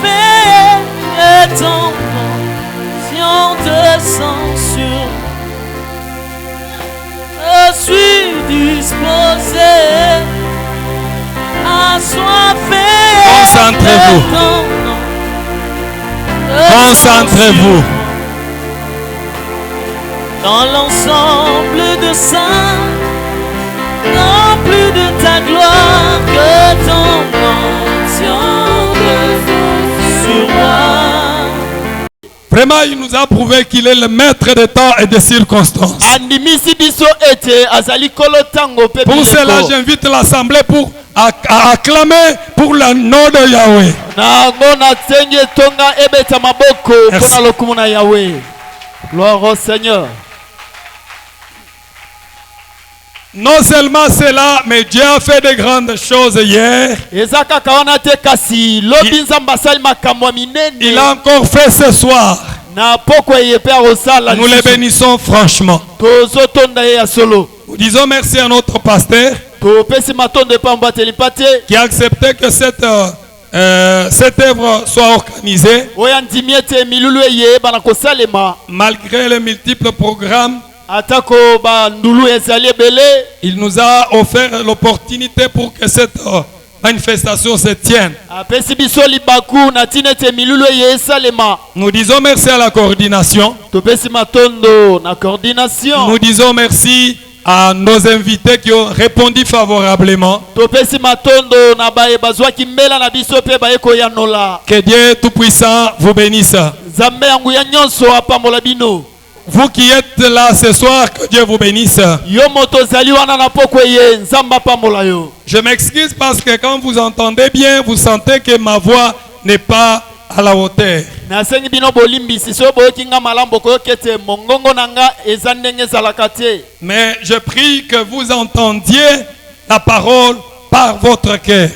fait ton onction descend sur moi. Je suis disposé à assoiffé. Concentrez-vous. Concentrez-vous. Dans l'ensemble de saints, non plus de ta gloire que ton onction sur moi. Vraiment, il nous a prouvé qu'il est le maître des temps et des circonstances. Pour cela, j'invite l'assemblée pour acclamer pour le nom de Yahweh. Merci. Gloire au Seigneur. Non seulement cela, mais Dieu a fait de grandes choses hier. Il a encore fait ce soir. Nous les bénissons franchement. Nous disons merci à notre pasteur qui a accepté que cette œuvre soit organisée malgré les multiples programmes. Il nous a offert l'opportunité pour que cette manifestation se tienne. Nous disons merci à la coordination. Nous disons merci à nos invités qui ont répondu favorablement. Que Dieu Tout-Puissant vous bénisse. Vous qui êtes là ce soir, que Dieu vous bénisse. Je m'excuse parce que quand vous entendez bien, vous sentez que ma voix n'est pas à la hauteur. Mais je prie que vous entendiez la parole par votre cœur.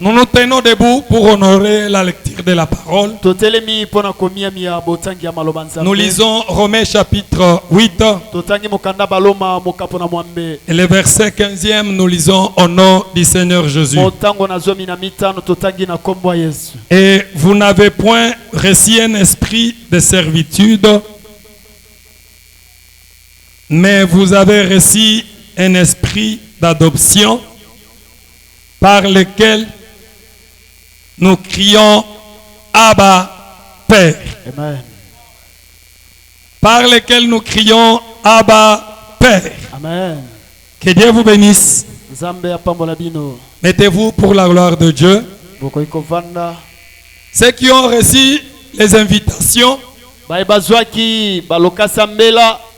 Nous nous tenons debout pour honorer la lecture de la parole. Nous lisons Romains chapitre 8. Et le verset 15e, nous lisons au nom du Seigneur Jésus. Et vous n'avez point reçu un esprit de servitude, mais vous avez reçu un esprit d'adoption par lequel nous crions Abba Père. Amen. Par lequel nous crions Abba Père. Amen. Que Dieu vous bénisse. Mettez-vous pour la gloire de Dieu. Ceux qui ont reçu les invitations,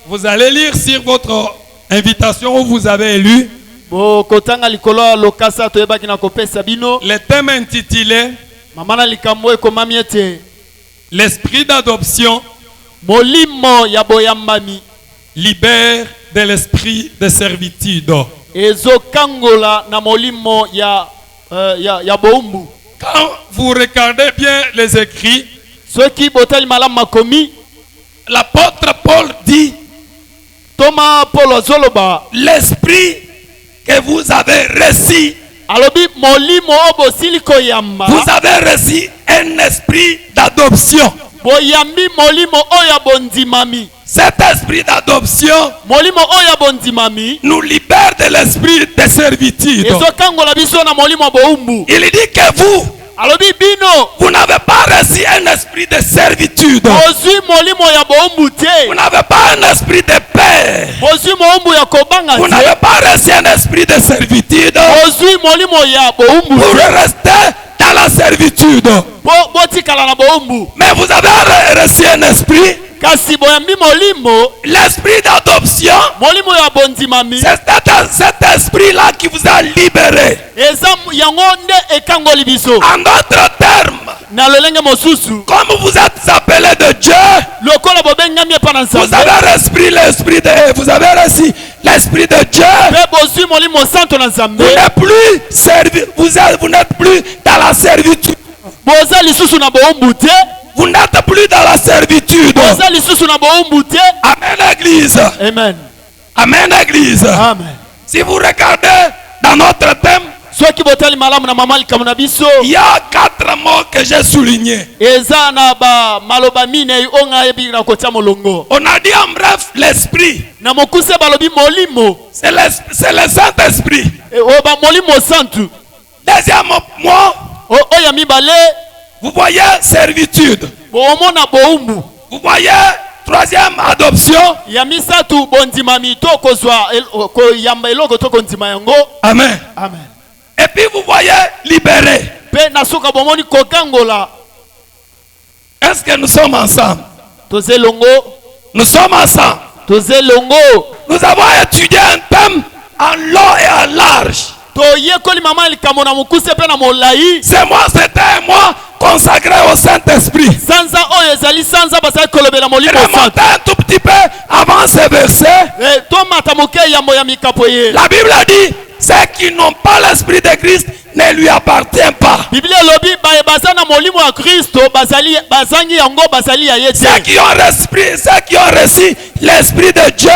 vous allez lire sur votre invitation où vous avez lu le thème intitulé l'esprit d'adoption libère de l'esprit de servitude. Quand vous regardez bien les écrits, l'apôtre Paul dit l'esprit que vous avez reçu, vous avez reçu un esprit d'adoption. Cet esprit d'adoption nous libère de l'esprit de servitude. Il dit que vous n'avez pas reçu un esprit de servitude. Vous n'avez pas un esprit de paix. Vous n'avez pas reçu un esprit de servitude pour rester dans la servitude. Mais vous avez reçu un esprit, l'esprit d'adoption. C'est cet esprit-là qui vous a libéré. En d'autres termes, comme vous êtes appelé de Dieu, vous avez reçu l'esprit de Dieu. Vous n'êtes plus dans la servitude. Vous n'êtes plus dans la servitude. Amen, Église. Amen. Amen, Église. Amen. Si vous regardez dans notre thème, Il y a 4 mots que j'ai soulignés. On a dit en bref l'esprit. C'est le Saint-Esprit. Deuxième mot, vous voyez servitude. Vous voyez troisième adoption. Amen. Amen. Et puis vous voyez libéré. Est-ce que nous sommes ensemble? Nous sommes ensemble. Nous avons étudié un thème en long et en large. C'est moi, c'était un mois consacré au Saint-Esprit. Remontez un tout petit peu avant ce verset. La Bible a dit, ceux qui n'ont pas l'Esprit de Christ ne lui appartiennent pas. Ceux qui ont reçu l'Esprit de Dieu,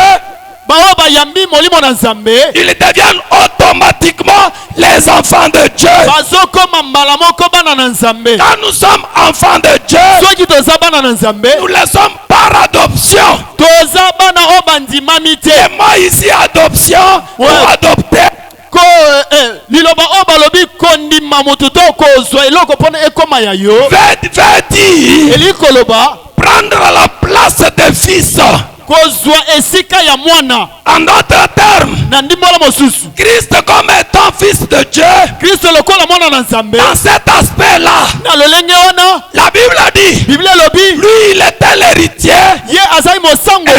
ils deviennent automatiquement les enfants de Dieu. Quand nous sommes enfants de Dieu, nous les sommes par adoption. Et moi ici, adoption ou adopter. Veut dire prendre la place des fils. En d'autres termes, Christ comme étant fils de Dieu, dans cet aspect-là, la Bible a dit, lui il était l'héritier et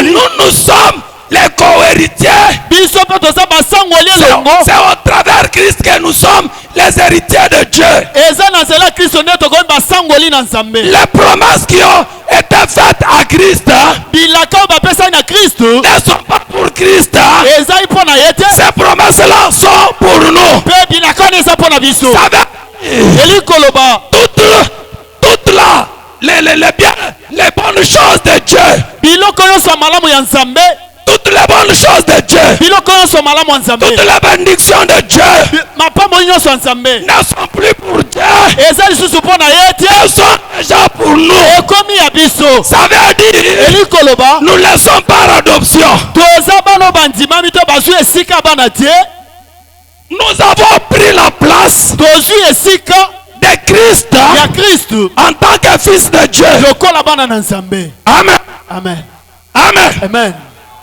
nous sommes les co-héritiers. C'est au travers Christ que nous sommes les héritiers de Dieu. Les promesses qui ont été faites à Christ ne sont pas pour Christ. Ces promesses-là sont pour nous. Toutes les bonnes choses de Dieu, toutes les bonnes choses de Dieu, toutes les bénédictions de Dieu ne sont plus pour Dieu, elles sont déjà pour nous. Ça veut dire nous laissons par adoption. Nous avons pris la place de Christ en tant que fils de Dieu. Amen. Amen. Amen. Amen.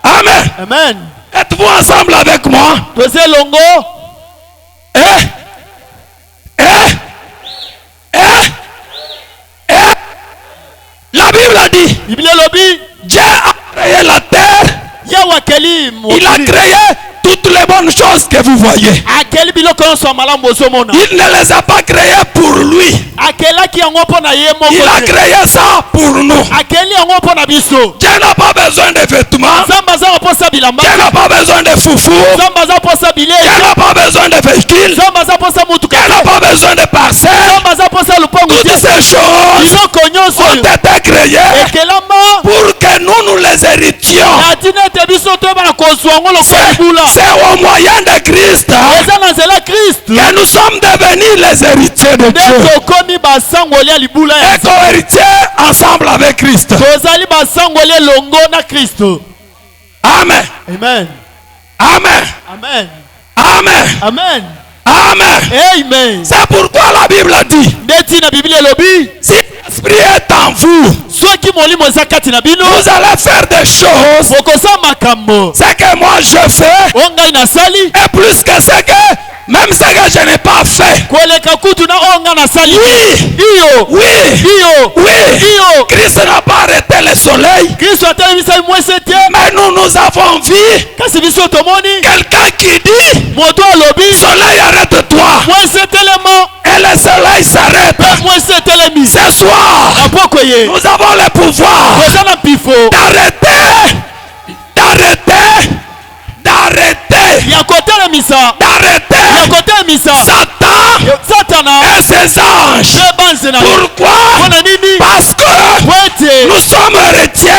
Amen. Amen. Êtes-vous ensemble avec moi? La Bible a dit, Dieu a créé la terre. Il a créé toutes les bonnes choses que vous voyez. Il ne les a pas créées pour lui. Il a créé ça pour nous. Dieu n'a pas besoin de vêtements. Dieu n'a pas besoin de foufou. Dieu n'a pas besoin de véhicules. Dieu n'a pas besoin de parcelles. Toutes ces choses ont été créées pour que nous les héritions. C'est au moyen de Christ que nous sommes devenus les héritiers de Dieu. Et co-héritiers ensemble avec Christ. Amen. Amen. Amen. Amen. Amen. Amen. Amen. Amen. C'est pourquoi la Bible a dit, si l'Esprit est en vous, vous allez faire des choses. Ce que moi je fais est plus que ce que même ce que je n'ai pas fait. Oui. Christ n'a pas arrêté le soleil. Mais nous avons vu quelqu'un qui dit, soleil arrête-toi. Et le soleil s'arrête. Ce soir, nous avons le pouvoir d'arrêter Satan et ses anges. Pourquoi? Parce que nous sommes héritiers.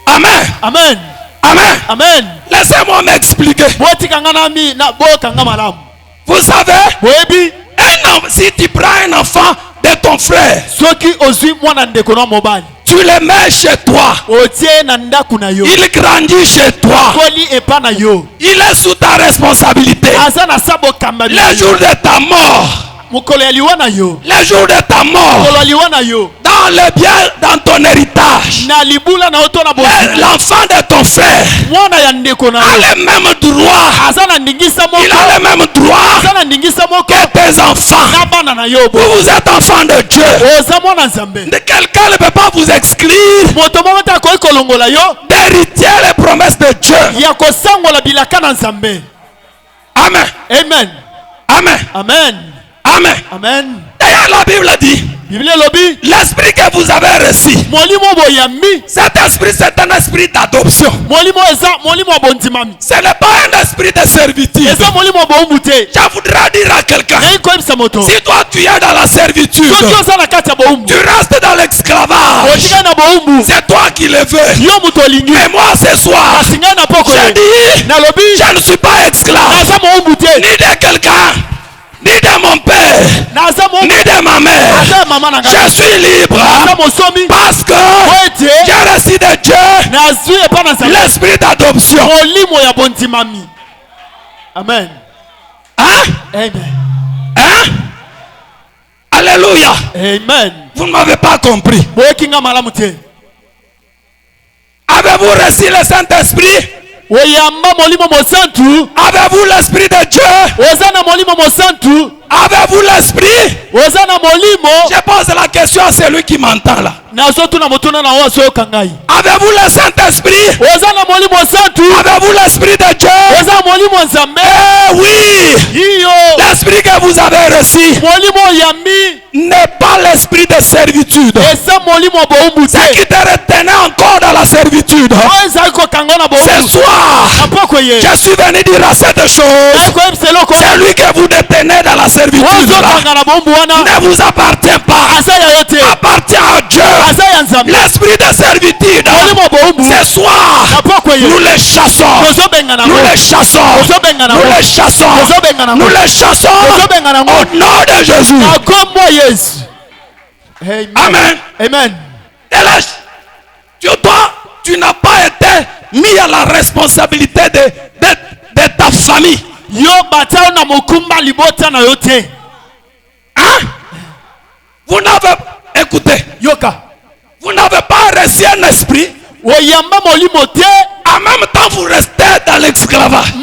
Amen. Amen. Amen. Amen. Laissez-moi m'expliquer. Vous savez, si tu prends un enfant de ton frère, tu le mets chez toi, il grandit chez toi, il est sous ta responsabilité. Le jour de ta mort, le jour de ta mort, dans le bien, dans ton héritage, l'enfant de ton frère a le même droit, il a le même droit que tes enfants. Vous êtes enfants de Dieu. Quelqu'un ne peut pas vous exclure d'héritier les promesses de Dieu. Amen. Amen. Amen. Amen. Amen. Amen. D'ailleurs, la Bible dit, l'esprit que vous avez reçu, cet esprit, c'est un esprit d'adoption. Ce n'est pas un esprit de servitude. Je voudrais dire à quelqu'un, si toi tu es dans la servitude, tu restes dans l'esclavage, c'est toi qui le veux. Mais moi ce soir, je dis, je ne suis pas esclave ni de quelqu'un, ni de mon père, ni de ma mère. Je suis libre parce que j'ai reçu de Dieu l'esprit d'adoption. Amen. Hein? Amen. Hein? Alléluia. Amen. Vous ne m'avez pas compris. Avez-vous reçu le Saint-Esprit? Avez-vous l'esprit de Dieu? Avez-vous l'esprit? Je pose la question à celui qui m'entend là. Avez-vous le Saint-Esprit? Avez-vous l'esprit de Dieu? Eh oui! L'esprit que vous avez reçu n'est pas l'esprit de servitude. Ce qui te retenait encore dans la servitude. Ce soir, je suis venu dire à cette chose, celui que vous détenez dans la servitude ne vous appartient pas, appartient à Dieu. L'esprit de servitude, ce soir, nous les chassons, nous les chassons, nous les chassons, nous les chassons au nom de Jésus. Amen. Amen. Tu n'as pas été mis à la responsabilité de ta famille. Hein? Vous n'avez, écoutez, vous n'avez pas reçu un esprit. En même temps, vous restez dans l'esclavage.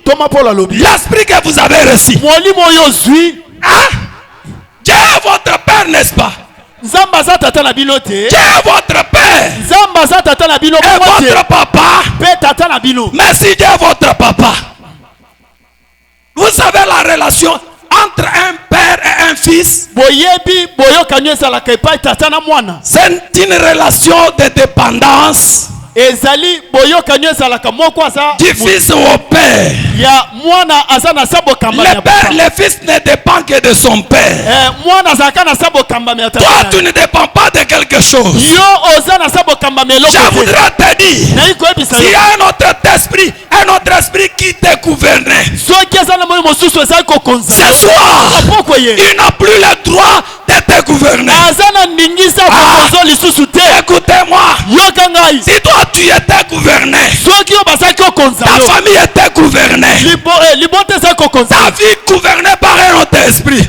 Paul dit, l'esprit que vous avez reçu, hein? Dieu est votre père, n'est-ce pas? Dieu est votre père et votre papa. Mais si Dieu est votre papa, vous savez la relation entre un père et un fils, c'est une relation de dépendance du fils au père. Le fils ne dépend que de son père. Toi, tu ne dépends pas de quelque chose. Je voudrais te dire, s'il y a un autre esprit qui te gouvernait, ce soir, il n'a plus le droit de te gouverner. Écoutez-moi, si toi tu étais gouverné, ta famille était gouvernée, ta vie gouvernée par un autre esprit,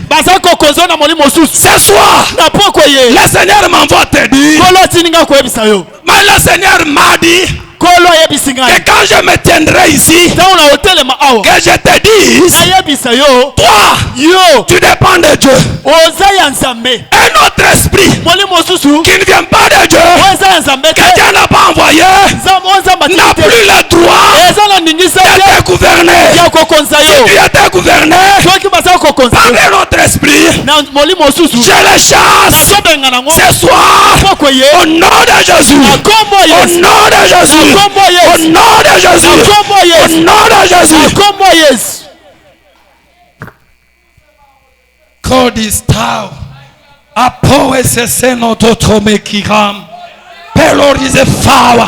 ce soir, le Seigneur m'envoie te dire, mais le Seigneur m'a dit que quand je me tiendrai ici, que je te dise, toi, tu dépends de Dieu. Un autre esprit qui ne vient pas de Dieu, que Dieu n'a pas envoyé, n'a plus le droit de te gouverner. Si tu étais gouverné par un autre esprit, je le chasse ce soir au nom de Jésus. Au nom de Jésus. Au nom de Jésus. Au nom de Jésus. God is thou. Apo esese no totrome kiram. Pelorize fawa.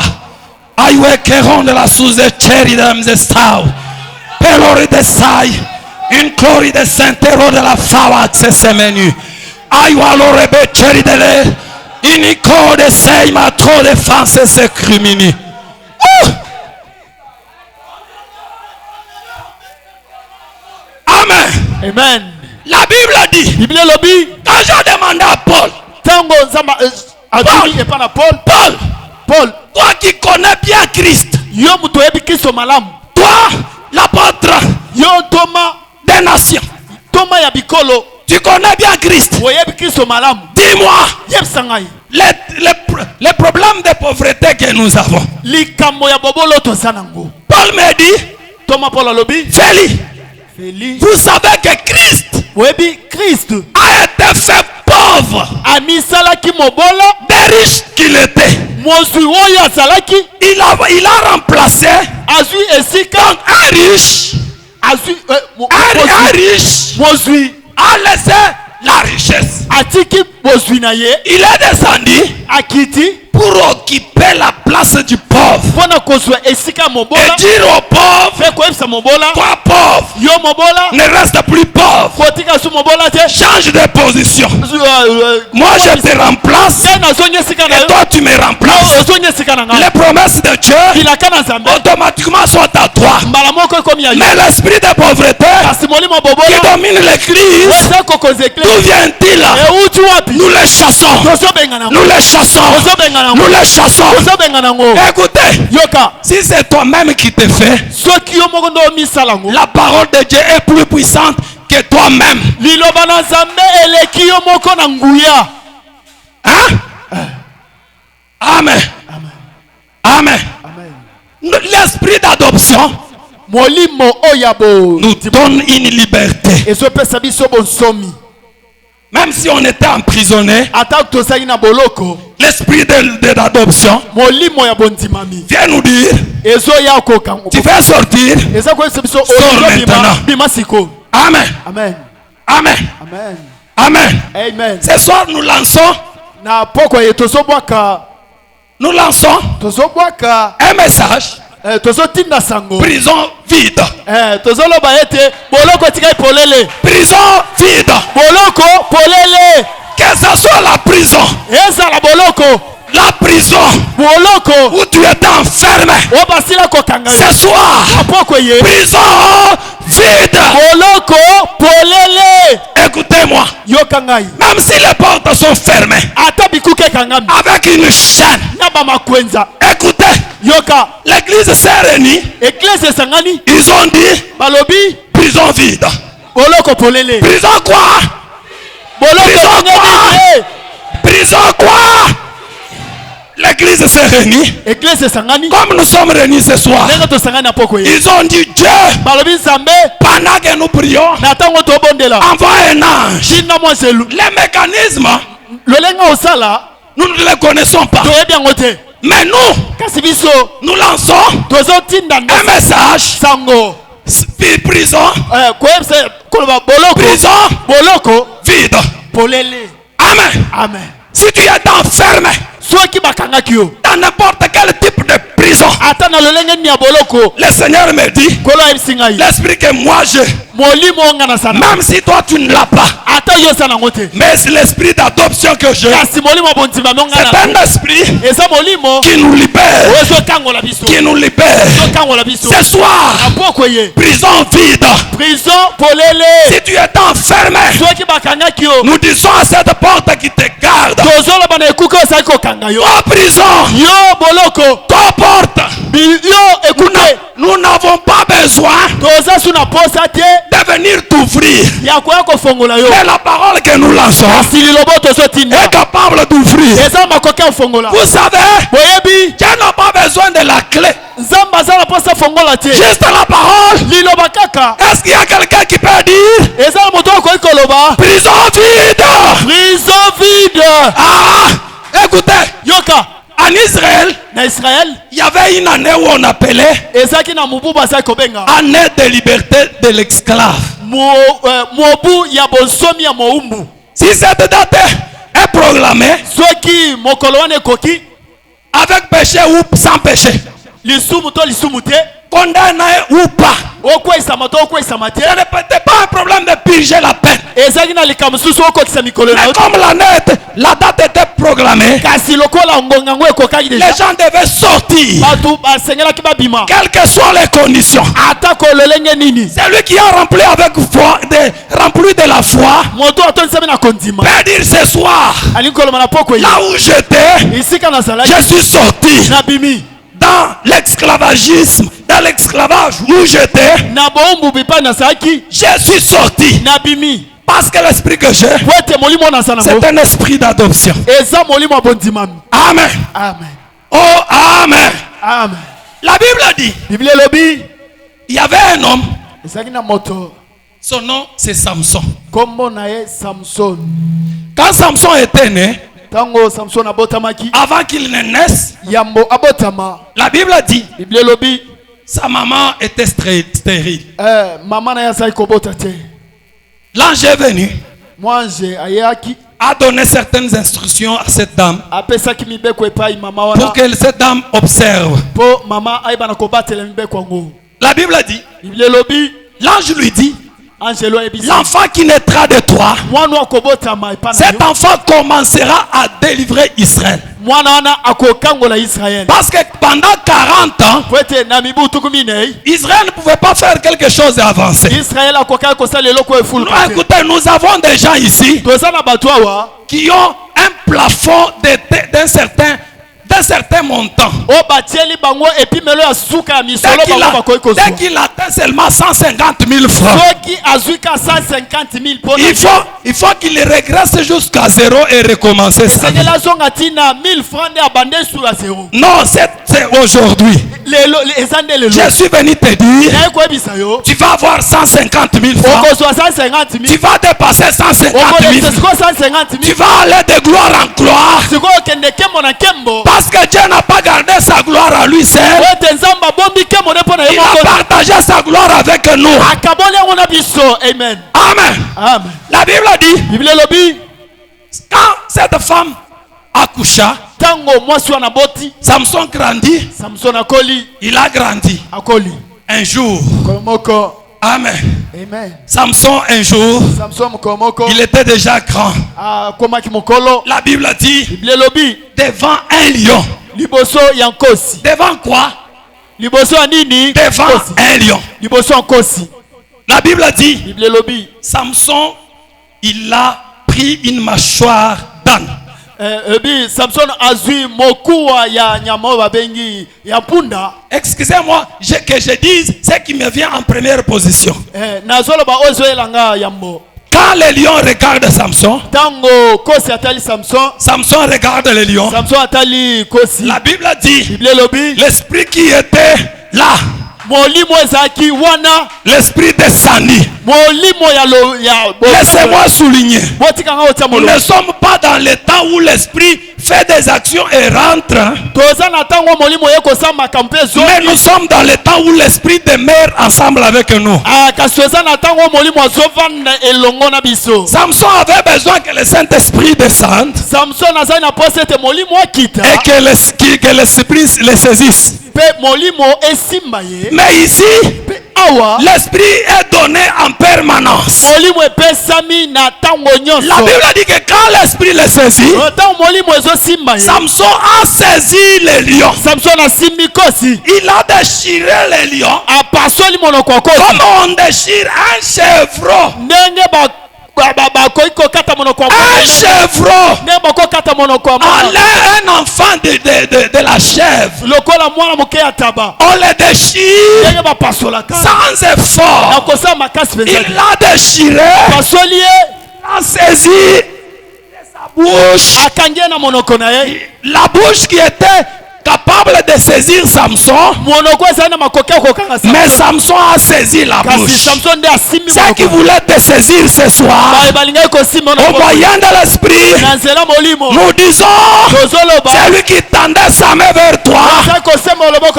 Aywe keron de la souze cheri de mzestau. Pelori de sai. Une chlori de sentero de la fawa se menu. Aywa lorebe cheri de le. Unico de sei ma trop de fanse se crimini. Amen. Amen. La Bible dit. Bible lobby. Quand j'ai demandé à Paul. Tango zamba adumi et pas na Paul. Paul. Toi qui connais bien Christ. Yo muto ebi Kristo malamu. Toi l'apôtre. Yo Thomas des nations. Thomas ya bikolo. Tu connais bien Christ. Oyebi Kristo malamu. Dis-moi. Yeb sangai. Les problèmes de pauvreté que nous avons. Likambo ya bobolo to sanango. Paul me dit. Thomas Paul alobi. Feli. Vous savez que Christ a été fait pauvre. Des riches qu'il était. Il a remplacé donc un riche. Un riche a laissé la richesse. Il est descendu pour occuper la place du pauvre. Et dire au pauvre, toi pauvre, ne reste plus pauvre. Change de position. Moi je te remplace et toi tu me remplaces. Les promesses de Dieu automatiquement sont à toi. Mais l'esprit de pauvreté qui domine l'église, d'où vient-il? Nous les chassons. Nous les chassons. Nous les chassons. Écoutez, si c'est toi-même qui te fais, la parole de Dieu est plus puissante que toi-même. Hein? Amen. Amen. L'esprit d'adoption nous donne une liberté. Même si on était emprisonné, l'esprit d'adoption vient nous dire, tu vas sortir, sors maintenant. Amen. Amen. Amen. Amen. Amen. Amen. Ce soir nous lançons un message. Prison vide. Prison vide. Que ce soit la prison. La prison où tu étais enfermé. Ce soir, prison vide. Écoutez-moi. Même si les portes sont fermées avec une chaîne. Écoutez. L'église s'est réunie. Ils ont dit prison vide. Prison quoi? Prison quoi? Prison quoi? L'église s'est réunie. Comme nous sommes réunis ce soir, ils ont dit Dieu, pendant que nous prions, envoie un ange. Les mécanismes, nous ne les connaissons pas. Mais nous lançons un message. Prison. Prison vide. Amen. Amen. Si tu es enfermé dans n'importe quel type de prison, le Seigneur me dit, l'esprit que moi j'ai, même si toi tu ne l'as pas, mais c'est l'esprit d'adoption que j'ai. C'est un esprit qui nous libère. Qui nous libère. Ce soir, prison vide. Si tu es enfermé, nous disons à cette porte qui te garde, oh prison, toi porte, nous n'avons pas besoin de venir t'ouvrir. Mais la parole que nous lançons est capable d'ouvrir. Vous savez, Dieu n'a pas besoin de la clé. Juste la parole. Est-ce qu'il y a quelqu'un qui peut dire prison vide? Prison vide. Ah, écoutez, en Israël, il y avait une année où on appelait année de liberté de l'esclave. Si cette date est proclamée avec péché ou sans péché, condamné ou pas. Ce n'est peut-être pas un problème de purger la peine. Mais comme la date était programmée, les gens devaient sortir. Quelles que soient les conditions. Celui qui a rempli avec foi, rempli de la foi, peut dire ce soir, là où j'étais, je suis sorti. Dans l'esclavagisme, dans l'esclavage où j'étais, je suis sorti. Parce que l'esprit que j'ai, c'est un esprit d'adoption. Amen. Amen. Oh, amen. Amen. La Bible dit, il y avait un homme, son nom c'est Samson. Quand Samson était né, avant qu'il ne naisse, la Bible dit, sa maman était stérile. L'ange est venu, a donné certaines instructions à cette dame pour que cette dame observe. La Bible dit, l'ange lui dit, l'enfant qui naîtra de toi, cet enfant commencera à délivrer Israël. Parce que pendant 40 ans, Israël ne pouvait pas faire quelque chose d'avancer. Écoutez, nous avons des gens ici qui ont un plafond d'un certain montant. Dès qu'il atteint seulement 150 000 francs, il faut qu'il régresse jusqu'à zéro et recommencer ça. Non, c'est aujourd'hui. Je suis venu te dire, tu vas avoir 150 000 francs. Tu vas dépasser 150 000. Tu vas aller de gloire en gloire. Parce que Dieu n'a pas gardé sa gloire à lui seul. Il a partagé sa gloire avec nous. Amen. Amen. Amen. La Bible dit, quand cette femme accoucha, Samson grandit. Il a grandi. Un jour. Amen. Amen. Samson un jour, il était déjà grand. La Bible dit, devant un lion. Devant quoi? Devant un lion. La Bible dit, Samson, il a pris une mâchoire d'âne. Excusez-moi que je dise ce qui me vient en première position. Quand le lion regarde Samson, Samson regarde le lion. La Bible dit, l'esprit qui était là, l'esprit descendit. Laissez-moi souligner, nous ne sommes pas dans le temps où l'esprit fait des actions et rentre, mais nous sommes dans le temps où l'esprit demeure ensemble avec nous. Samson avait besoin que le Saint-Esprit descende et que l'esprit le saisisse. Mais ici, l'esprit est donné en permanence. La Bible dit que quand l'esprit le saisit, Samson a saisi le lion. Il a déchiré le lion comme on déchire un chevreau. Un chevreau enlève un enfant de la chèvre. On le déchire sans effort. Il l'a déchiré. Il a saisi sa bouche. La bouche qui était capable de saisir Samson, mais Samson a saisi la bouche. Ce qui voulait te saisir ce soir, au moyen de l'esprit, nous disons, celui qui tendait sa main vers toi, que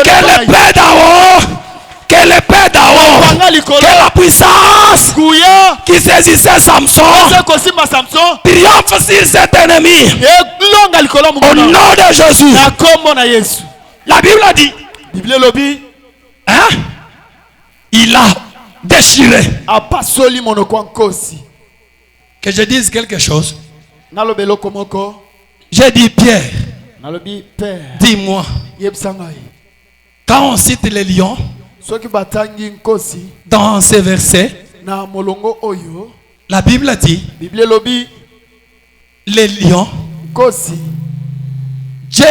l'épée d'en haut, que l'épée d'en haut, que la puissance qui saisissait Samson triomphe sur cet ennemi. Au nom de Jésus. La Bible dit, Bible lobi. Hein? Il a déchiré. Apasoli monoko nkosi. Que je dise quelque chose. Nalobelo komoko. J'ai dit Pierre. Nalobi Père. Dis-moi. Yebsangai. Quand on cite les lions. Soki batangi nkosi. Dans ces versets. Na molongo oyo. La Bible dit. Bible lobi. Les lions. Nkosi. Dieu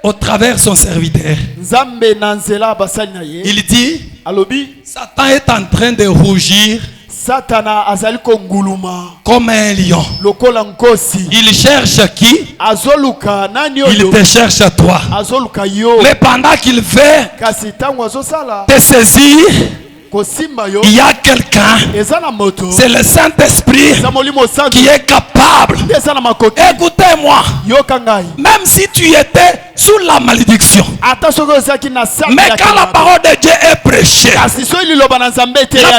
au travers son serviteur. Nzambe nanzela basali na ye. Il dit. Alobi. Satan est en train de rougir. Satana azali konguluma. Comme un lion. Lokola nkosi. Il cherche qui? Azoluka nani oyo. Il te cherche à toi. Azoluka yo. Mais pendant qu'il fait Kasi tango azosala. te saisir, Kosimba yo. il y a quelqu'un. Ezana moto. C'est le Saint-Esprit qui est capable. Ezana makoki. Écoutez-moi. Yokangai. Même si tu étais sous la malédiction. Mais quand la parole de Dieu est prêchée, la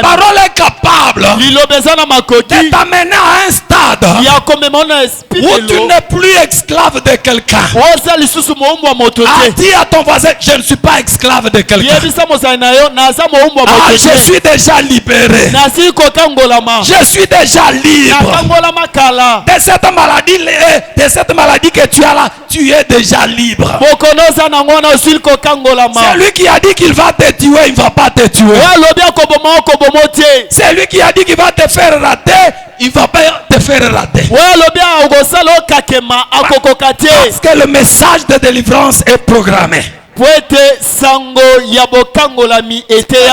parole est capable de t'amener à un stade où tu n'es plus esclave de quelqu'un. Dis à ton voisin, je ne suis pas esclave de quelqu'un. Je suis déjà libéré. Je suis déjà libre. De cette maladie que tu as là, tu es déjà libre. C'est lui qui a dit qu'il va te tuer, il ne va pas te tuer. C'est lui qui a dit qu'il va te faire rater, il ne va pas te faire rater. Parce que le message de délivrance est programmé. On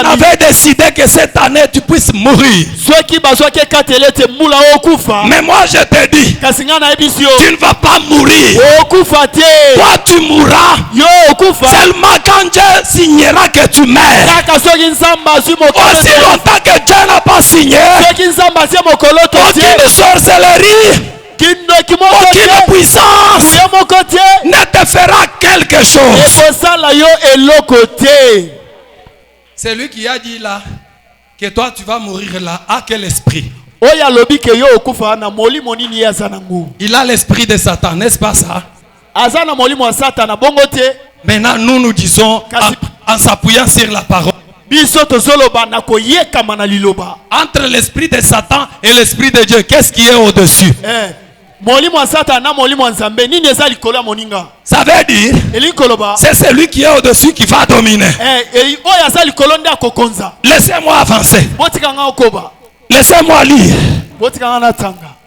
avait décidé que cette année tu puisses mourir. Mais moi je te dis, tu ne vas pas mourir. Toi tu mourras seulement quand Dieu signera que tu meurs. Aussi longtemps que Dieu n'a pas signé, aucune sorcellerie, aucune puissance ne te fera quelque chose. C'est lui qui a dit là que toi tu vas mourir là. À quel esprit? Il a l'esprit de Satan, n'est-ce pas ça? Maintenant nous nous disons en s'appuyant sur la parole. Entre l'esprit de Satan et l'esprit de Dieu, qu'est-ce qui est au-dessus? Ça veut dire c'est celui qui est au-dessus qui va dominer. Laissez-moi avancer. Laissez-moi lire.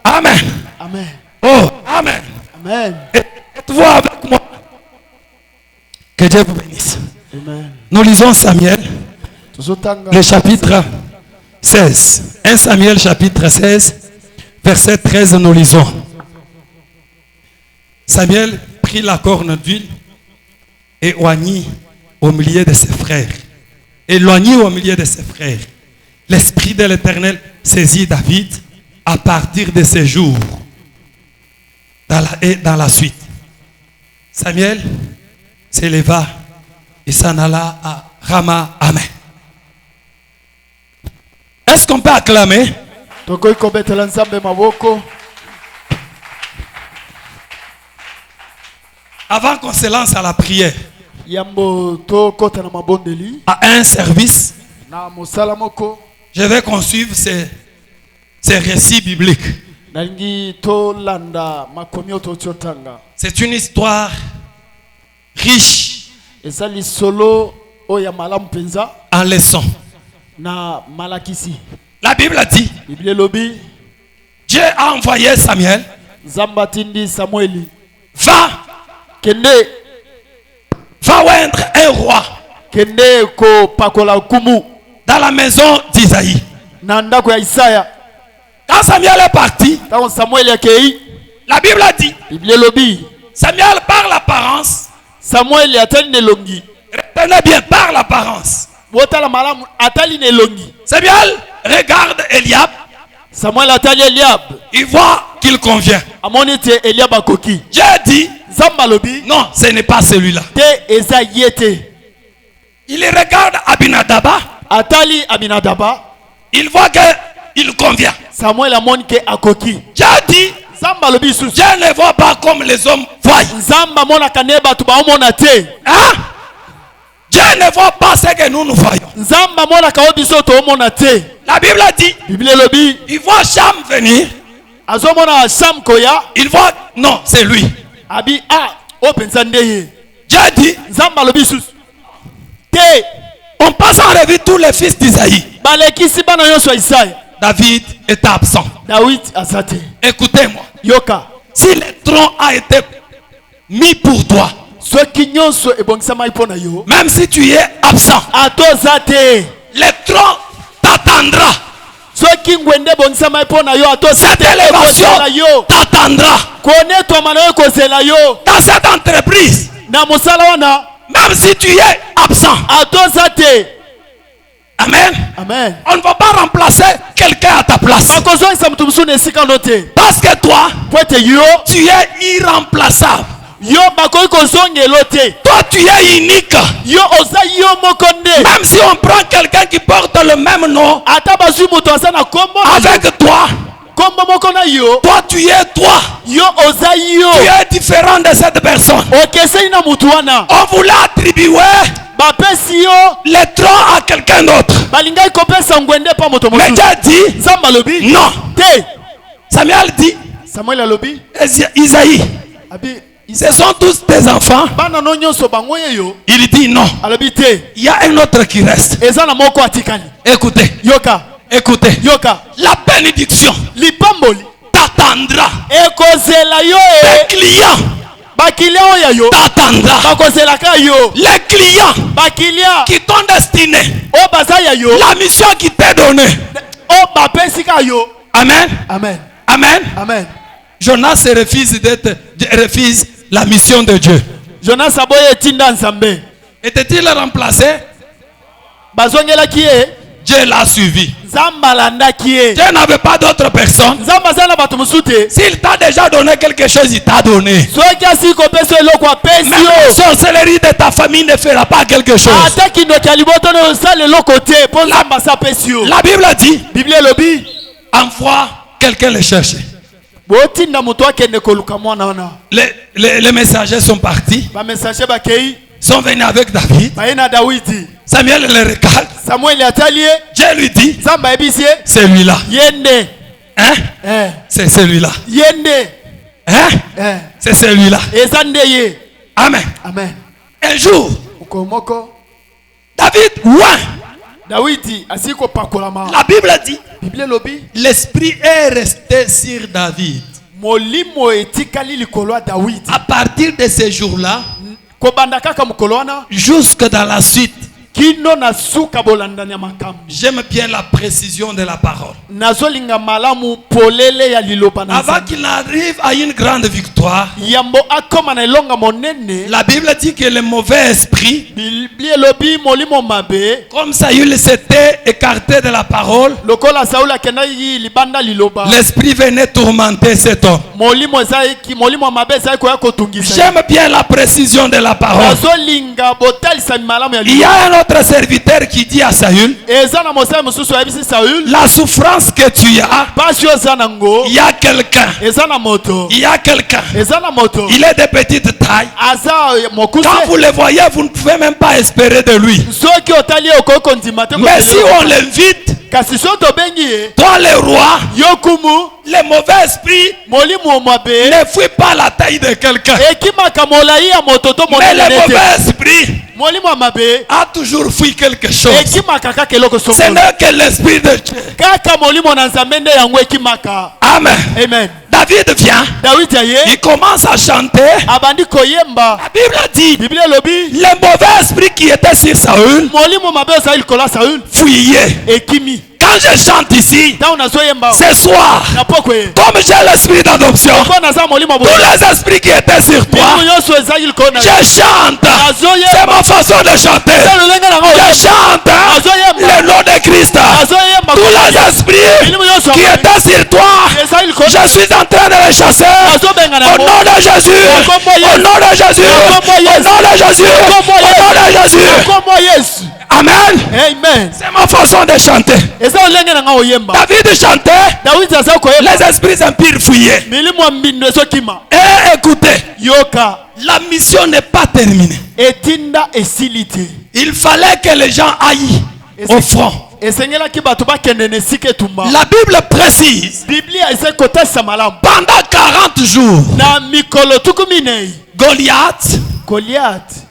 Amen. Amen. Oh, amen. Amen. Êtes-vous avec moi? Que Dieu vous bénisse. Amen. Nous lisons Samuel, le chapitre 16. 1 Samuel chapitre 16, verset 13, nous lisons. Samuel prit la corne d'huile et oignit au milieu de ses frères. Éloigné au milieu de ses frères. L'Esprit de l'Éternel saisit David à partir de ces jours. Dans la suite. Samuel s'éleva et s'en alla à Rama. Amen. Est-ce qu'on peut acclamer? Avant qu'on se lance à la prière, à un service, je vais qu'on suive ces récits bibliques. C'est une histoire riche en leçons. La Bible a dit, Dieu a envoyé Samuel. Va oindre un roi dans la maison d'Isaïe. Quand Samuel est parti, la Bible a dit, Samuel par l'apparence, retenez bien, par l'apparence, Samuel regarde Eliab, il voit qu'il convient. Dieu dit, non, ce n'est pas celui-là. Il regarde Abinadaba, il voit qu'il convient. Dieu dit, Dieu ne voit pas comme les hommes voient. Hein? Dieu ne voit pas ce que nous voyons. La Bible a dit, il voit Cham venir. Il voit, non, c'est lui. Dieu a dit, on passe en revue tous les fils d'Isaïe. David est absent. Écoutez-moi. Si le tronc a été mis pour toi, même si tu es absent, le tronc t'attendra. Cette élévation t'attendra. Dans cette entreprise, même si tu es absent, amen. Amen. On ne va pas remplacer quelqu'un à ta place. Parce que toi, tu es irremplaçable. Toi, tu es unique. Même si on prend quelqu'un qui porte le même nom avec toi, toi, tu es toi. Tu es différent de cette personne. On voulait attribuer le tronc à quelqu'un d'autre. Mais Dieu dit non. Samuel dit, Isaïe, ce sont tous tes enfants. Il dit non. Il y a un autre qui reste. Écoutez. Écoutez. La bénédiction t'attendra. Les clients t'attendra. Les clients qui t'ont destiné. La mission qui t'est donnée. Amen. Amen. Amen. Amen. Jonas refuse la mission de Dieu. Jonas Était-il remplacé? Dieu l'a suivi. Dieu n'avait pas d'autre personne. S'il t'a déjà donné quelque chose, il t'a donné. Même la sorcellerie de ta famille ne fera pas quelque chose. La Bible dit, envoie quelqu'un le chercher. Les messagers sont partis. Sont venus avec David. Samuel le regarde. Dieu lui dit, c'est lui-là. Hein? C'est celui-là. Hein? C'est celui-là. Amen. Amen. Un jour, David, la Bible dit, l'esprit est resté sur David. À partir de ce jour-là, jusque dans la suite, j'aime bien la précision de la parole. Avant qu'il n'arrive à une grande victoire, la Bible dit que le mauvais esprit, comme Saül s'était écarté de la parole, l'esprit venait tourmenter cet homme. J'aime bien la précision de la parole. Il y a un autre serviteur qui dit à Saül, la souffrance que tu as, il y a quelqu'un. Il y a quelqu'un. Il est de petite taille. Quand vous le voyez, vous ne pouvez même pas espérer de lui. Mais si on l'invite, toi le roi, le mauvais esprit ne fuit pas la taille de quelqu'un. Mais le mauvais esprit a toujours fui quelque chose. Ce n'est que l'esprit de Dieu. Amen. Amen. David vient. Il commence à chanter. La Bible dit, le mauvais esprit qui était sur Saül fuyait. Quand je chante ici, ce soir, comme j'ai l'esprit d'adoption, tous les esprits qui étaient sur toi, je chante. C'est ma façon de chanter. Je chante le nom de Christ. Tous les esprits qui étaient sur toi, je suis en train de les chasser. Au nom de Jésus. Au nom de Jésus. Au nom de Jésus. Au nom de Jésus. Amen. Amen. C'est ma façon de chanter. David chantait. Les esprits impurs fuyaient. Et écoutez, la mission n'est pas terminée. Il fallait que les gens aillent au front. La Bible précise, pendant 40 jours, Goliath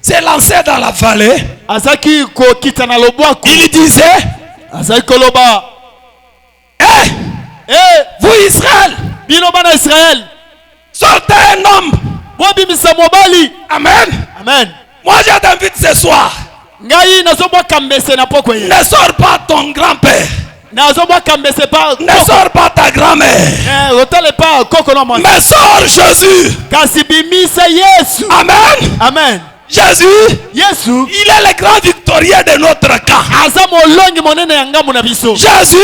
s'est lancé dans la vallée. Il disait, vous Israël, sortez un homme. Amen. Amen. Moi je t'invite ce soir. Ne sors pas ton grand-père. Ne sors pas ta grand-mère. Mais sors Jésus. Amen. Amen. Jésus, il est le grand victorieux de notre camp. Jésus,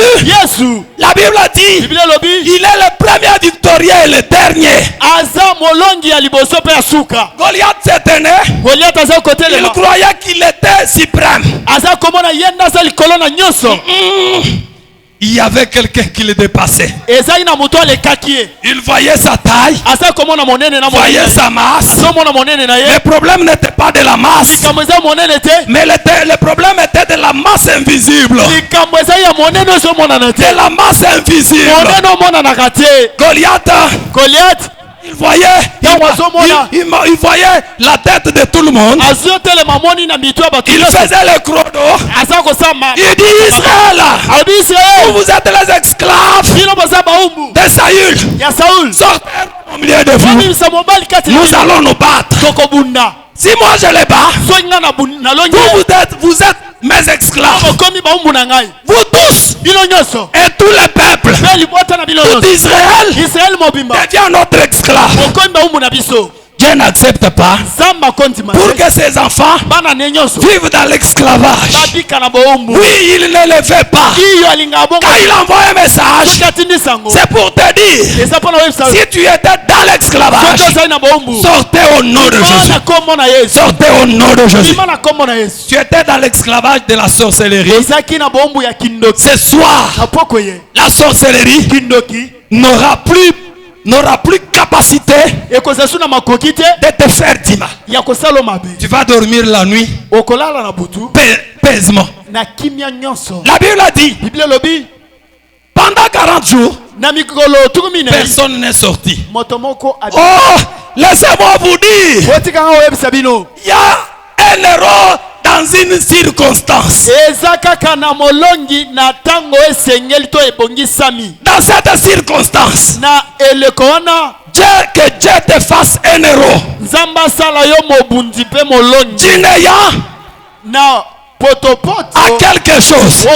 la Bible dit, il est le premier victorieux et le dernier. Goliath s'étonnait. Il croyait qu'il était suprême. Il y avait quelqu'un qui le dépassait. Il voyait sa taille, voyait sa masse. Le problème n'était pas de la masse, mais le problème était de la masse invisible. De la masse invisible. Goliath, il voyait la tête de tout le monde. Il faisait le crodo. Il dit Israël, vous êtes les esclaves de Saül. Sortez au milieu de vous. Nous allons nous battre. Si moi je les bats, vous êtes mes esclaves. Vous tous et tout le peuple, tout Israël devient notre esclave. Dieu n'accepte pas pour que ses enfants vivent dans l'esclavage. Oui, il ne le fait pas. Quand il envoie un message, c'est pour te dire, si tu étais dans l'esclavage, sortez au nom de Jésus. Sortez au nom de Jésus. Tu étais dans l'esclavage de la sorcellerie. Ce soir, la sorcellerie n'aura plus capacité de te faire dima. Tu vas dormir la nuit paisement. La Bible a dit, pendant 40 jours, personne n'est sorti. Oh, laissez-moi vous dire, il y a un héros dans une circonstance. Dans cette circonstance, que Dieu te fasse un héros. À quelque chose.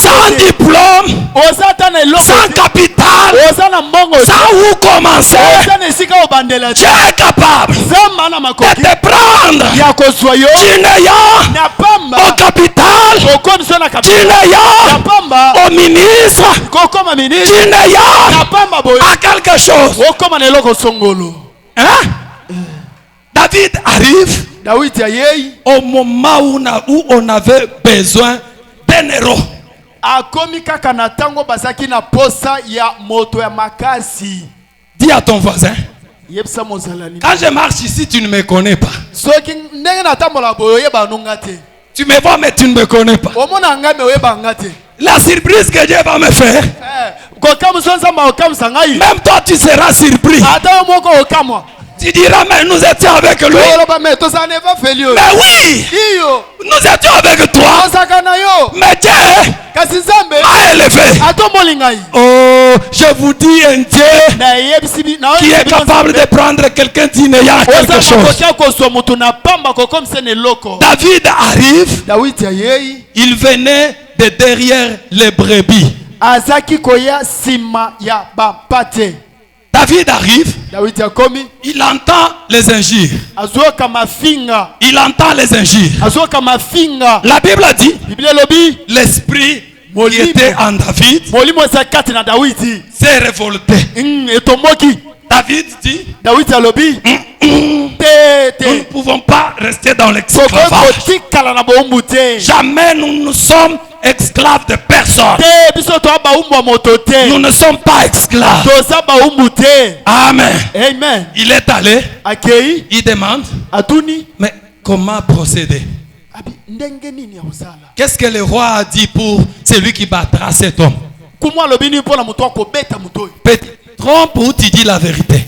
Sans diplôme, sans capital, sans où commencer, tu es capable de te prendre au capital, au ministre, à quelque chose. Hein? David arrive au moment où on avait besoin d'un héros. Dis à ton voisin, quand je marche ici, tu ne me connais pas. Tu me vois, mais tu ne me connais pas. La surprise que Dieu va me faire, même toi tu seras surpris. Tu diras, mais nous étions avec lui. Mais oui, nous étions avec toi. Mais Dieu m'a élevé. Oh, je vous dis un Dieu qui est capable de prendre quelqu'un d'inayant quelque chose. David arrive. Il venait de derrière les brebis. David arrive, il entend les injures. Il entend les injures. La Bible dit, l'esprit qui était en David s'est révolté. David dit, Nous ne pouvons pas rester dans l'esclavage. Jamais nous ne sommes esclaves de personne. Nous ne sommes pas esclaves. Amen. Amen. Il est allé. Il demande. Mais comment procéder? Qu'est-ce que le roi a dit pour celui qui battra cet homme? Petit, trompe ou tu dis la vérité?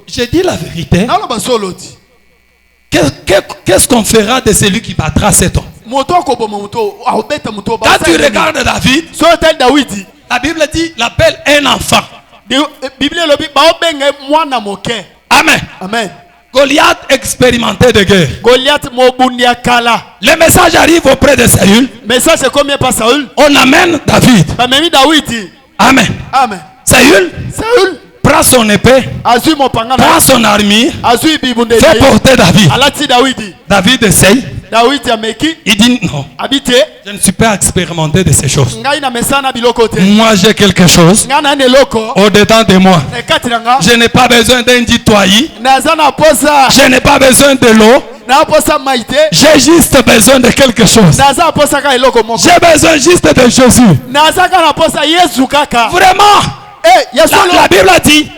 J'ai dit la vérité. Qu'est-ce qu'on fera de celui qui battra cet homme? Quand tu regardes David, la Bible dit il appelle un enfant. Amen. Amen. Goliath expérimenté de guerre. Le message arrive auprès de Saül. On amène David. Amen. Amen. Saül prend son épée, prend son armure, fait porter David. David essaye. Il dit non. Je ne suis pas expérimenté de ces choses. Moi j'ai quelque chose au-dedans de moi. Je n'ai pas besoin d'un ditoyer. Je n'ai pas besoin de l'eau. J'ai juste besoin de quelque chose. J'ai besoin juste de Jésus. Vraiment. La Bible a dit.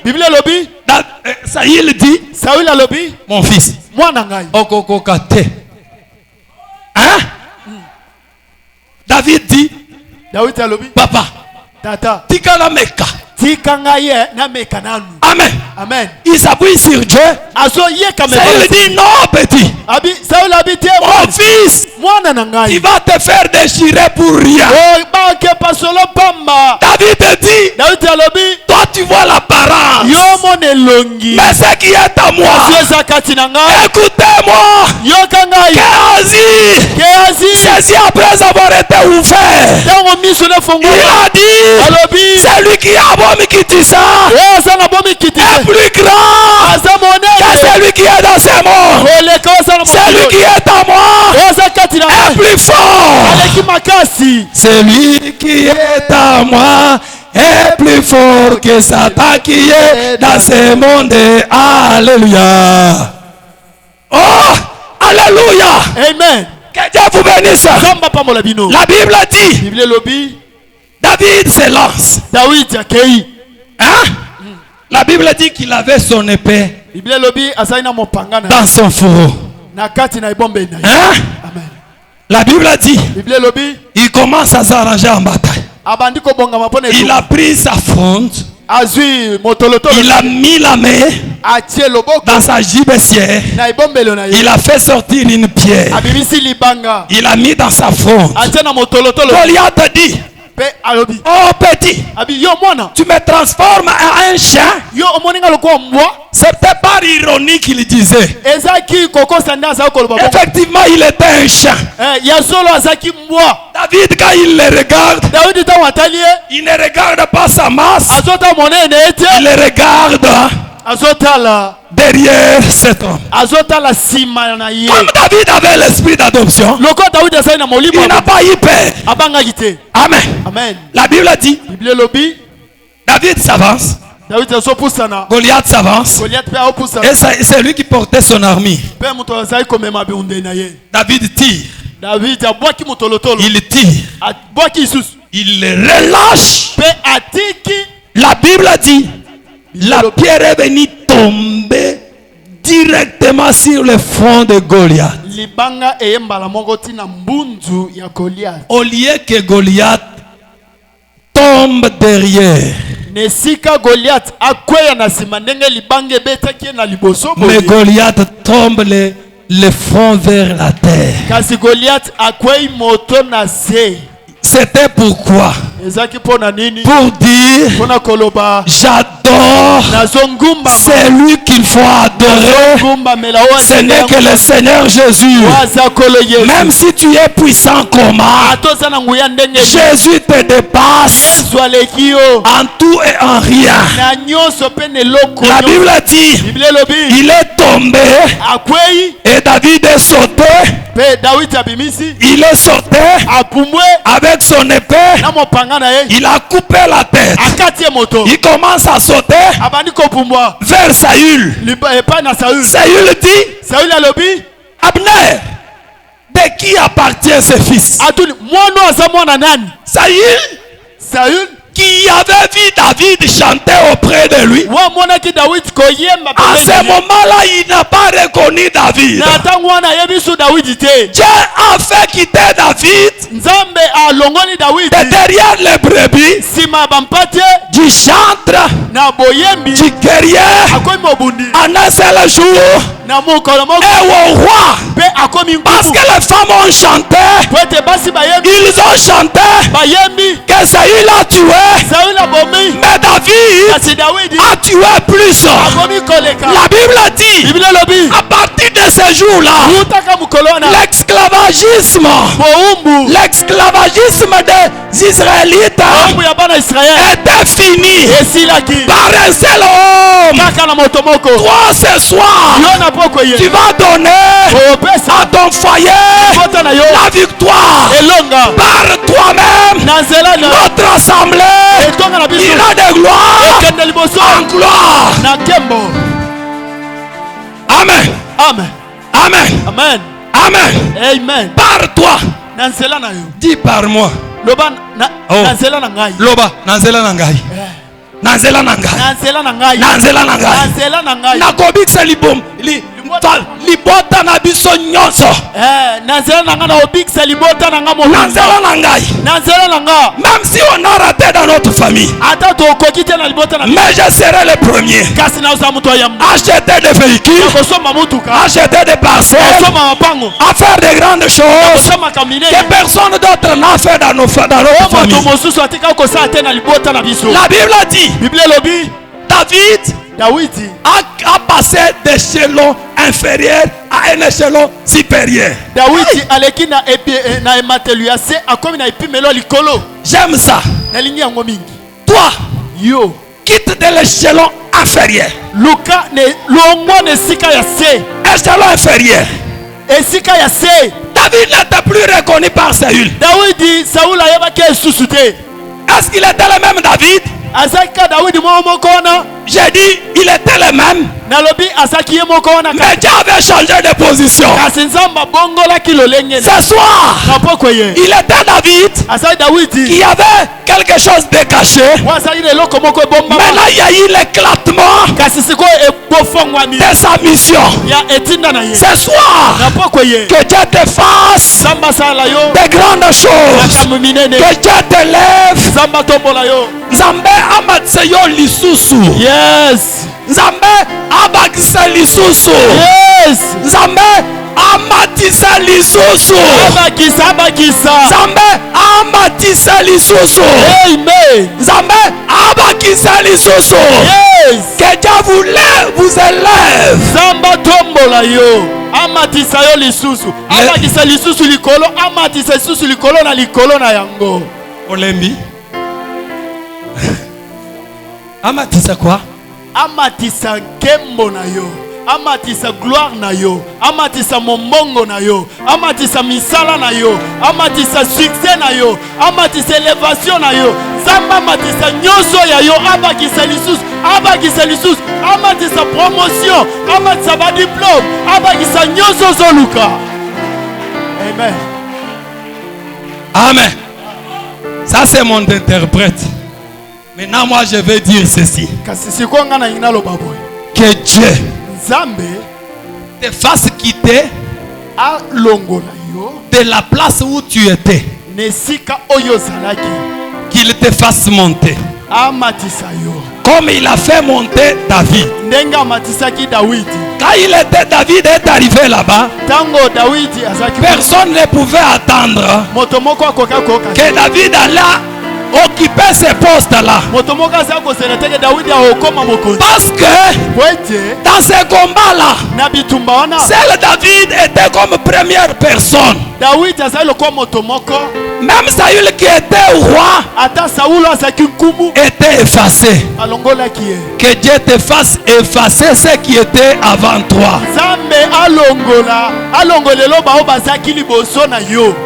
Saül dit. Mon fils. Hein? David dit. Papa. Tikala meka. Amen. Amen. Il s'appuie sur Dieu. Saül dit non, petit. Mon fils, il va te faire déchirer pour rien. David dit, toi tu vois l'apparence, mais ce qui est à moi, écoutez-moi. Jésus après avoir été ouvert, il a dit, celui qui a abomi qui dit ça est plus grand que celui qui est dans ce monde. Celui qui est à moi est plus fort. Celui qui est à moi est plus fort que Satan qui est dans ce monde. Alléluia. Oh, alléluia. Amen. Que Dieu vous bénisse. La Bible dit, David se lance. Hein? La Bible dit qu'il avait son épée dans son fourreau. Hein? La Bible dit il commence à s'arranger en bataille. Il a pris sa fronde. Il a mis la main dans sa gibecière. Il a fait sortir une pierre. Il a mis dans sa fronde. Goliath a dit, oh petit, tu me transformes en un chien. C'était par ironie qu'il disait. Effectivement, il était un chien. David, quand il le regarde, il ne regarde pas sa masse. Il le regarde derrière cet homme. Comme David avait l'esprit d'adoption, il n'a pas eu peur. Amen. La Bible dit, David s'avance, Goliath s'avance, et c'est lui qui portait son armure. David tire. Il tire. Il relâche. La Bible dit, la pierre est venue tomber directement sur le front de Goliath. Au lieu que Goliath tombe derrière, mais Goliath tombe le front vers la terre. C'était pourquoi, pour dire, j'adore celui qu'il faut adorer. Ce n'est que le Seigneur Jésus. Même si tu es puissant comment, Jésus te dépasse en tout et en rien. La Bible dit, il est tombé et David est sauté. Il est sauté avec son épée. Il a coupé la tête. il commence à sauter vers Saül. Saül dit, Abner, de qui appartient ce fils? Saül qui avait vu David chanter auprès de lui. À ce moment-là, il n'a pas reconnu David. Dieu a fait quitter David de derrière les brebis, du chantre, du guerrier, en un seul jour, et au roi. Parce que les femmes ont chanté, ils ont chanté que Saül a tué. Mais David a tué plus. La Bible dit, à partir de ce jour-là, l'esclavagisme des Israélites était fini par un seul homme. Toi ce soir, tu vas donner à ton foyer la victoire par toi-même. Notre assemblée ira de gloire en gloire. Amen. Amen. Amen. Amen. Amen. Amen. Par toi. Dis par moi. Loba Loba nanzela nangai. Nanzela nangai. Nanzela nangai. Nakobikisa libota na biso nyonso. Nanzela nanga na obikisa libota nanga mo. Nanzela nangai. Nanzela nanga. Même si on a raté dans notre famille, ata to kokite na libota na. Mais je serai le premier. Kasi na uza mtu ayam. Acheter des véhicules. Kosoma mutuka. Acheter des parcelles. Kosoma mapango. À faire de grandes choses. Kosoma kamine. Que personne d'autre n'a fait dans nos familles. La Bible a dit, David a passé d'échelon inférieur à un échelon supérieur. J'aime ça. Toi, quitte de l'échelon inférieur. Échelon inférieur. David n'était plus reconnu par Saül. Est-ce qu'il était le même David? J'ai dit, il était le même. Mais Dieu avait changé de position. Ce soir, il était David qui avait quelque chose de caché. Maintenant, il y a eu l'éclatement de sa mission. Ce soir, que Dieu te fasse de grandes choses. Que Dieu te lève. Nzambe amatseyo lisusu. Yes. Nzambe abakisa lisusu. Yes. Nzambe amatisa lisusu. Abakisa. Nzambe amatisa lisusu. Amen. Nzambe abakisa lisusu. Yes. Que Dieu vous élève. Zamba tombola yo. Amatisa yo lisusu. Abakisa lisusu likolo. Amatisa lisusu likolo na yango. Olembi. Amatisa quoi? Amatisa nkembo na yo. Amatisa gloire na yo. Amatisa mombongo na yo. Amatisa misala na yo. Amatisa succès na yo. Amatisa élévation na yo. Zamba amatisa nyoso ya yo. Abakisa lisusu. Abakisa lisusu. Amatisa promotion. Amatisa ba diplôme. Abakisa nyoso zoluka. Amen. Amen. Ça c'est mon interprète. Maintenant, moi, je vais dire ceci. Que Dieu te fasse quitter de la place où tu étais. Qu'il te fasse monter. Comme il a fait monter David. Quand David est arrivé là-bas, personne ne pouvait attendre que David allait occuper ce poste-là. Parce que dans ce combat-là, seul David était comme première personne. Même Saül qui était roi était effacé. Que Dieu te fasse effacer ce qui était avant toi.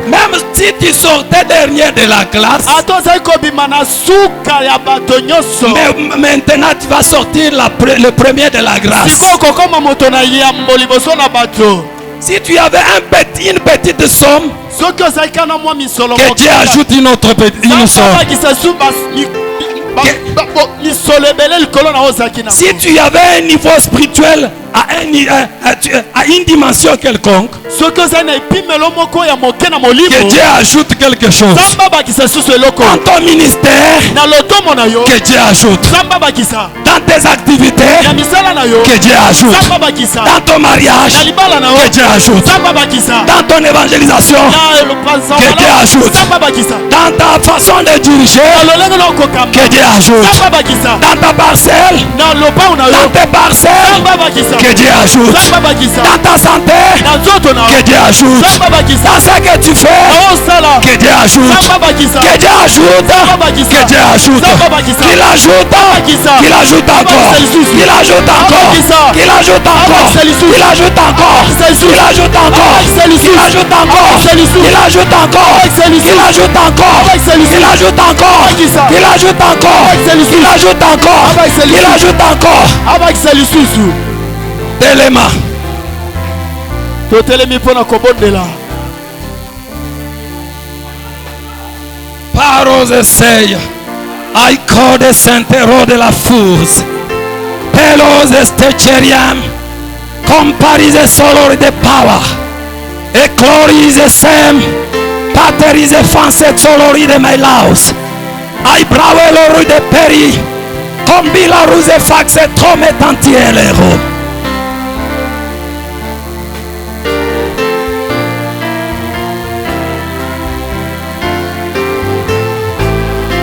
Même si tu sortais dernier de la classe, mais maintenant tu vas sortir le premier de la grâce. Si tu avais une petite somme, que Dieu ajoute une autre somme. Si tu avais un niveau spirituel à une dimension quelconque, que Dieu ajoute quelque chose. Dans ton ministère, que Dieu ajoute. Dans tes activités, que Dieu ajoute. Dans ton mariage, que Dieu ajoute. Dans ton évangélisation, que Dieu ajoute. Dans ta façon de diriger, que Dieu ajoute. Dans ta parcelle, dans tes parcelles, que Dieu ajoute. Dans ta santé, que Dieu ajoute. Dans ce que tu fais, que Dieu ajoute. Que Dieu ajoute. Que Dieu ajoute. Qu'il ajoute. Qu'il ajoute encore. Qu'il ajoute encore. Qu'il ajoute encore. Qu'il ajoute encore. Qu'il ajoute encore. Qu'il ajoute encore. Qu'il ajoute encore. Qu'il ajoute encore. Qu'il ajoute encore. Qu'il ajoute encore. Qu'il ajoute encore. Qu'il ajoute encore. Telema. Paros essay. I code sentero de la fuse. Pelos estecheriam. Comparise solor de power. E clorise sem. Paterise fanset solori de my laus. I brave lorui de peri. Combila ruse faxe trome tantielero.